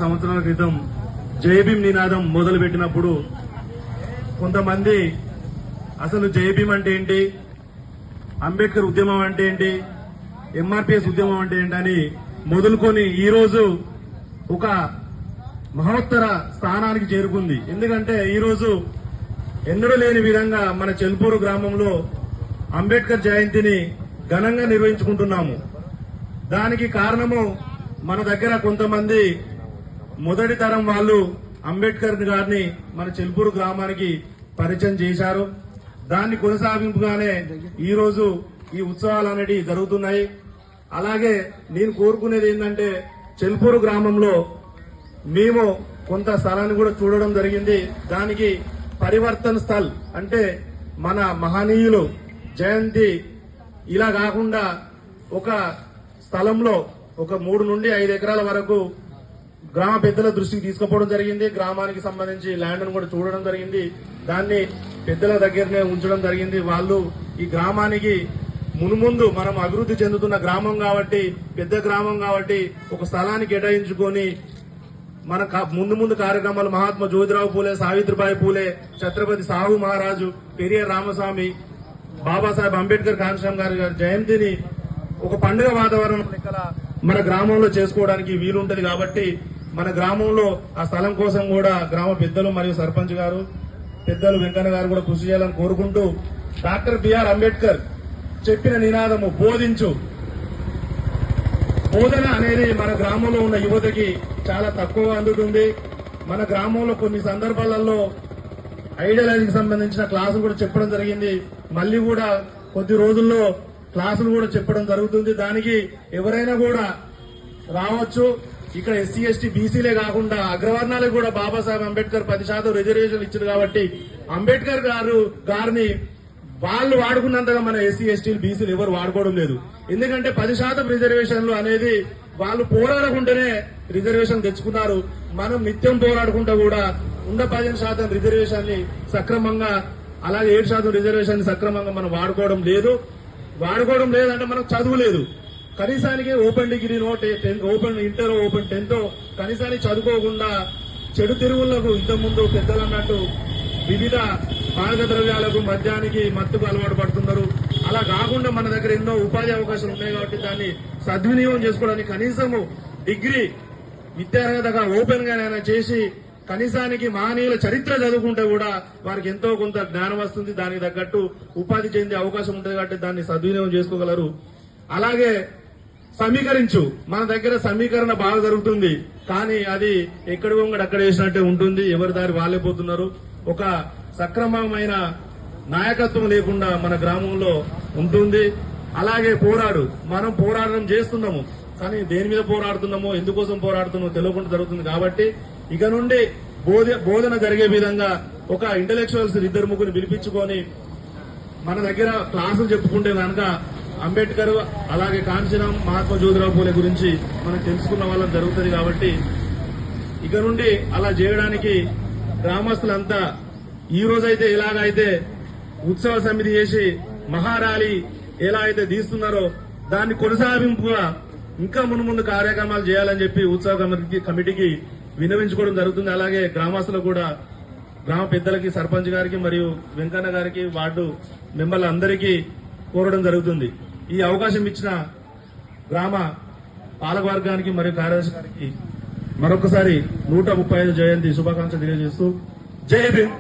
సంవత్సరాల క్రితం జై భీమ్ నినాదం మొదలుపెట్టినప్పుడు కొంతమంది అసలు జై భీమ్ అంటే ఏంటి, అంబేద్కర్ ఉద్యమం అంటే ఏంటి, ఎంఆర్పీఎస్ ఉద్యమం అంటే ఏంటని మొదలుకొని ఈ రోజు ఒక మహోత్తర స్థానానికి చేరుకుంది. ఎందుకంటే ఈ రోజు ఎన్నడూ లేని విధంగా మన చెల్పూరు గ్రామంలో అంబేద్కర్ జయంతిని ఘనంగా నిర్వహించుకుంటున్నాము. దానికి కారణము మన దగ్గర కొంతమంది మొదటి తరం వాళ్ళు అంబేద్కర్ గారిని మన చెల్పూరు గ్రామానికి పరిచయం చేశారు. దాన్ని కొనసాగింపుగానే ఈ రోజు ఈ ఉత్సవాలు అనేవి జరుగుతున్నాయి. అలాగే నేను కోరుకునేది ఏంటంటే చెల్పూరు గ్రామంలో మేము కొంత స్థలాన్ని కూడా చూడడం జరిగింది. దానికి పరివర్తన స్థల్ అంటే మన మహనీయులు జయంతి ఇలా కాకుండా ఒక స్థలంలో ఒక 3 నుండి 5 ఎకరాల వరకు గ్రామ పెద్దల దృష్టికి తీసుకుపోవడం జరిగింది. గ్రామానికి సంబంధించి ల్యాండ్ ను కూడా చూడడం జరిగింది. దాన్ని పెద్దల దగ్గరనే ఉంచడం జరిగింది. వాళ్ళు ఈ గ్రామానికి మునుముందు మనం అభివృద్ధి చెందుతున్న గ్రామం కాబట్టి, పెద్ద గ్రామం కాబట్టి ఒక స్థలాన్ని కేటాయించుకొని మన ముందు కార్యక్రమాలు మహాత్మా జ్యోతిరావు పూలే, సావిత్రిబాయి పూలే, ఛత్రపతి సాహు మహారాజు, పెరియార్ రామస్వామి, బాబాసాహెబ్ అంబేద్కర్ కాన్స్వామి గారి జయంతిని ఒక పండుగ వాతావరణం మన గ్రామంలో చేసుకోవడానికి వీలుంటది. కాబట్టి మన గ్రామంలో ఆ స్థలం కోసం కూడా గ్రామ పెద్దలు మరియు సర్పంచ్ గారు, పెద్దలు వెంకన్న గారు కూడా కృషి చేయాలని కోరుకుంటూ, డాక్టర్ బిఆర్ అంబేద్కర్ చెప్పిన నినాదము బోధించు. బోధన అనేది మన గ్రామంలో ఉన్న యువతకి చాలా తక్కువ అందుతుంది. మన గ్రామంలో కొన్ని సందర్భాలలో ఐడియాలజీకి సంబంధించిన క్లాసులు కూడా చెప్పడం జరిగింది. మళ్లీ కూడా కొద్ది రోజుల్లో క్లాసులు కూడా చెప్పడం జరుగుతుంది. దానికి ఎవరైనా కూడా రావచ్చు. ఇక్కడ ఎస్సీ ఎస్టీ బీసీలే కాకుండా అగ్రవర్ణాలకు కూడా బాబాసాహెబ్ అంబేద్కర్ 10% రిజర్వేషన్ ఇచ్చారు. కాబట్టి అంబేద్కర్ గారిని వాళ్ళు వాడుకున్నంతగా మన ఎస్సీ ఎస్టీలు బీసీలు ఎవరు వాడుకోవడం లేదు. ఎందుకంటే 10% రిజర్వేషన్లు అనేది వాళ్ళు పోరాడకుంటేనే రిజర్వేషన్ తెచ్చుకున్నారు. మనం నిత్యం పోరాడుకుంటా కూడా ఉన్న 15% రిజర్వేషన్ ని సక్రమంగా, అలాగే 7% రిజర్వేషన్ ని సక్రమంగా మనం వాడుకోవడం లేదంటే మనకు చదువు లేదు. కనీసానికి ఓపెన్ డిగ్రీనో, ఓపెన్ ఇంటర్, ఓపెన్ 10th కనీసానికి చదువుకోకుండా చెడు తిరుగుళ్లకు ఇంతకుముందు పెద్దలు అన్నట్టు వివిధ మాదక ద్రవ్యాలకు, మద్యానికి, మత్తుకు అలవాటు పడుతున్నారు. అలా కాకుండా మన దగ్గర ఎన్నో ఉపాధి అవకాశాలు ఉన్నాయి కాబట్టి దాన్ని సద్వినియోగం చేసుకోవడానికి కనీసము డిగ్రీ విద్యార్హతగా ఓపెన్ గానైనా చేసి కనీసానికి మహనీయుల చరిత్ర చదువుకుంటే కూడా వారికి ఎంతో కొంత జ్ఞానం వస్తుంది. దానికి తగ్గట్టు ఉపాధి చెందే అవకాశం ఉంటుంది కాబట్టి దాన్ని సద్వినియోగం చేసుకోగలరు. అలాగే సమీకరించు, మన దగ్గర సమీకరణ బాగా జరుగుతుంది. కానీ అది ఎక్కడ వంగడు అక్కడ వేసినట్టే ఉంటుంది. ఎవరి దారి వాళ్ళే పోతున్నారు. ఒక సక్రమమైన నాయకత్వం లేకుండా మన గ్రామంలో ఉంటుంది. అలాగే మనం పోరాటం చేస్తున్నాము. కానీ దేని మీద పోరాడుతున్నామో, ఎందుకోసం పోరాడుతున్నామో తెలియకుండా జరుగుతుంది. కాబట్టి ఇక నుండి బోధన జరిగే విధంగా ఒక ఇంటలెక్చువల్స్ 2-3 పిలిపించుకొని మన దగ్గర క్లాసులు చెప్పుకుంటే కనుక అంబేద్కర్, అలాగే కాంచనం, మహాత్మా జ్యోతిరావు పూలే గురించి మనం తెలుసుకున్న వాళ్ళం జరుగుతుంది. కాబట్టి ఇక నుండి అలా చేయడానికి గ్రామస్తులంతా ఈ రోజైతే ఎలాగైతే ఉత్సవ సమితి చేసి మహారాలి ఎలా అయితే తీస్తున్నారో దాన్ని కొనసాగింపుగా ఇంకా ముందు కార్యక్రమాలు చేయాలని చెప్పి ఉత్సవ కమిటీకి విన్నవించుకోవడం జరుగుతుంది. అలాగే గ్రామస్తులకు కూడా, గ్రామ పెద్దలకి, సర్పంచ్ గారికి మరియు వెంకన్న గారికి, వార్డు మెంబర్ల అందరికీ కోరడం జరుగుతుంది. ఈ అవకాశం ఇచ్చిన గ్రామ పాలకవర్గానికి మరియు కార్యదర్శి గారికి మరొకసారి 135 జయంతి శుభాకాంక్షలు తెలియజేస్తూ జై భీమ్.